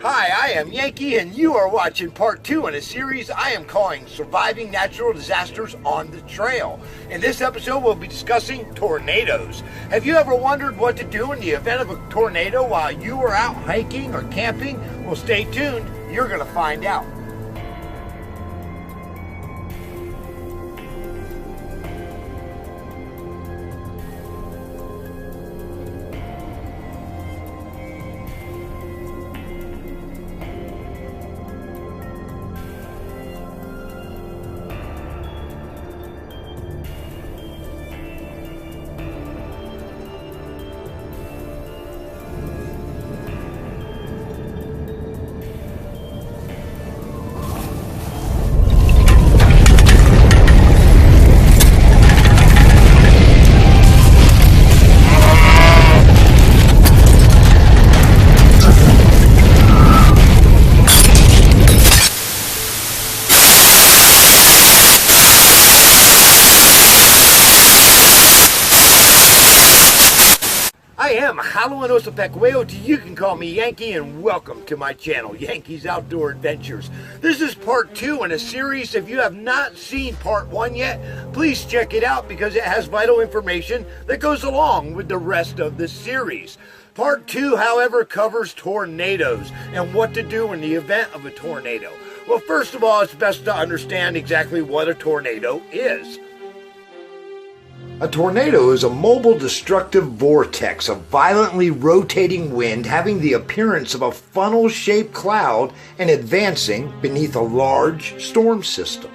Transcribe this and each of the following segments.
Hi, I am Yankee, and you are watching part 2 in a series I am calling Surviving Natural Disasters on the Trail. In this episode, we'll be discussing tornadoes. Have you ever wondered what to do in the event of a tornado while you are out hiking or camping? Well, stay tuned. You're going to find out. I am Halo Pecueo, you can call me Yankee, and welcome to my channel, Yankees Outdoor Adventures. This is part 2 in a series. If you have not seen part 1 yet, please check it out because it has vital information that goes along with the rest of the series. Part 2, however, covers tornadoes and what to do in the event of a tornado. Well, first of all, it's best to understand exactly what a tornado is. A tornado is a mobile destructive vortex of violently rotating wind having the appearance of a funnel-shaped cloud and advancing beneath a large storm system.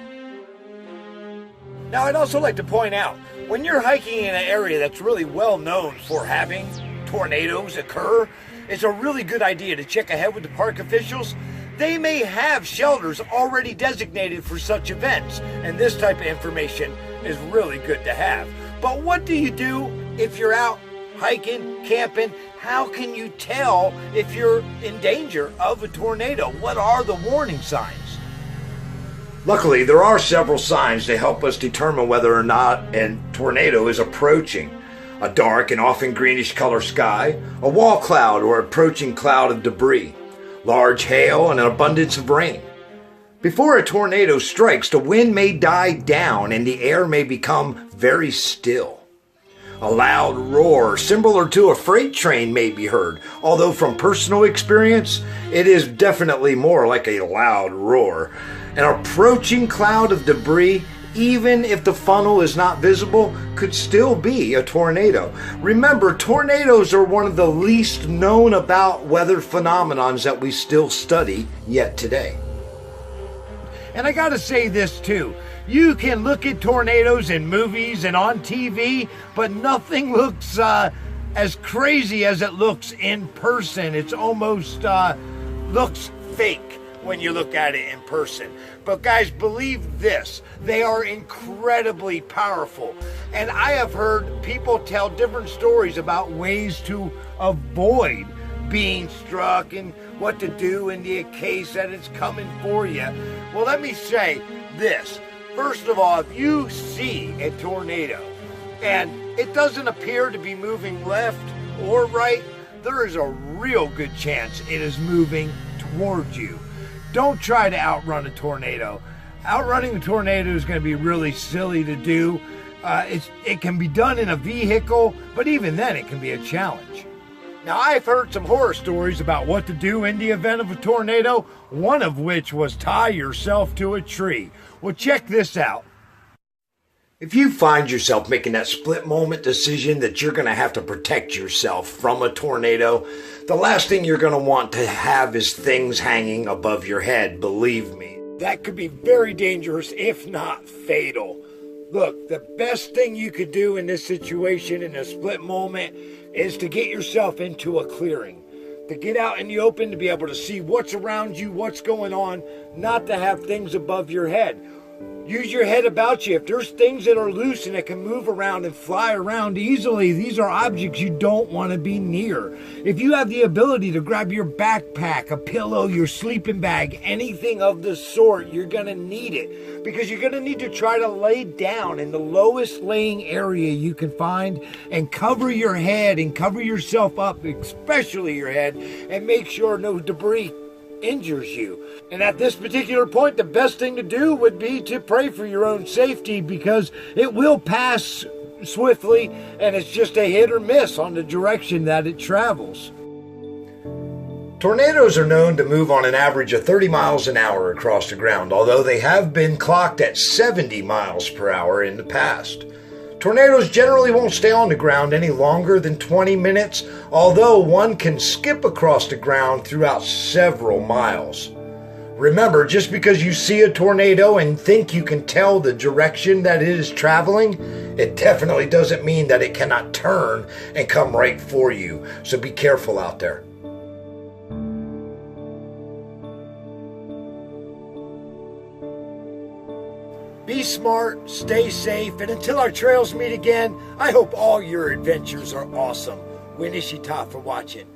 Now, I'd also like to point out, when you're hiking in an area that's really well known for having tornadoes occur, it's a really good idea to check ahead with the park officials. They may have shelters already designated for such events, and this type of information is really good to have. But what do you do if you're out hiking, camping? How can you tell if you're in danger of a tornado? What are the warning signs? Luckily, there are several signs to help us determine whether or not a tornado is approaching. A dark and often greenish color sky, a wall cloud or approaching cloud of debris, large hail, and an abundance of rain. Before a tornado strikes, the wind may die down and the air may become very still. A loud roar, similar to a freight train, may be heard, although from personal experience, it is definitely more like a loud roar. An approaching cloud of debris, even if the funnel is not visible, could still be a tornado. Remember, tornadoes are one of the least known about weather phenomenons that we still study yet today. And I gotta say this too, you can look at tornadoes in movies and on TV, but nothing looks as crazy as it looks in person. It's almost looks fake when you look at it in person. But guys, believe this, they are incredibly powerful. And I have heard people tell different stories about ways to avoid being struck and what to do in the case that it's coming for you. Well, let me say this. First of all, if you see a tornado and it doesn't appear to be moving left or right, there is a real good chance it is moving towards you. Don't try to outrun a tornado. Outrunning a tornado is going to be really silly to do. It can be done in a vehicle, but even then it can be a challenge. Now, I've heard some horror stories about what to do in the event of a tornado, one of which was tie yourself to a tree. Well, check this out. If you find yourself making that split moment decision that you're going to have to protect yourself from a tornado, the last thing you're going to want to have is things hanging above your head, believe me. That could be very dangerous, if not fatal. Look, the best thing you could do in this situation, in a split moment, is to get yourself into a clearing. To get out in the open, to be able to see what's around you, what's going on, not to have things above your head. Use your head about you. If there's things that are loose and that can move around and fly around easily, these are objects you don't want to be near. If you have the ability to grab your backpack, a pillow, your sleeping bag, anything of the sort, you're going to need it. Because you're going to need to try to lay down in the lowest laying area you can find and cover your head and cover yourself up, especially your head, and make sure no debris injures you. And at this particular point, the best thing to do would be to pray for your own safety, because it will pass swiftly and it's just a hit or miss on the direction that it travels. Tornadoes are known to move on an average of 30 miles an hour across the ground, although they have been clocked at 70 miles per hour in the past. Tornadoes generally won't stay on the ground any longer than 20 minutes, although one can skip across the ground throughout several miles. Remember, just because you see a tornado and think you can tell the direction that it is traveling, it definitely doesn't mean that it cannot turn and come right for you. So be careful out there. Be smart, stay safe, and until our trails meet again, I hope all your adventures are awesome. Winishita for watching.